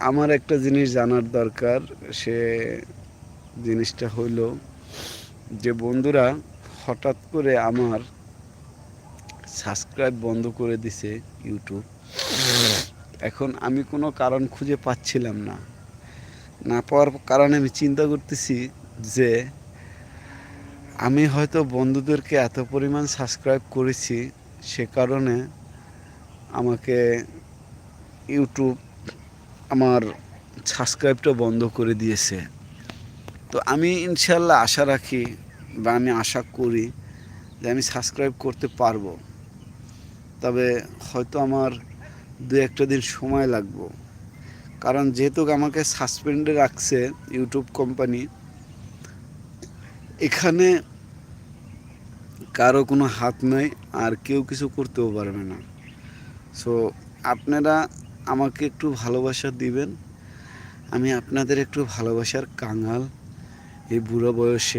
আমার একটা জিনিস জানার দরকার। সে জিনিসটা হইল যে বন্ধুরা হঠাৎ করে আমার সাবস্ক্রাইব বন্ধ করে দিছে ইউটিউব। এখন আমি কোনো কারণ খুঁজে পাচ্ছিলাম না। না পাওয়ার কারণে আমি চিন্তা করতেছি যে আমি হয়তো বন্ধুদেরকে এত পরিমাণ সাবস্ক্রাইব করেছি, সে কারণে আমাকে ইউটিউব আমার সাবস্ক্রাইবটা বন্ধ করে দিয়েছে। তো আমি ইনশাল্লাহ আশা রাখি বা আমি আশা করি যে আমি সাবস্ক্রাইব করতে পারবো। তবে হয়তো আমার দু একটা দিন সময় লাগবে, কারণ যেহেতু আমাকে সাসপেন্ডে রাখছে ইউটিউব কোম্পানি, এখানে কারো কোনো হাত নাই, আর কেউ কিছু করতেও পারবে না। সো আপনারা আমাকে একটু ভালোবাসা দিবেন। আমি আপনাদের একটু ভালোবাসার কাঙাল এই বুড়ো বয়সে।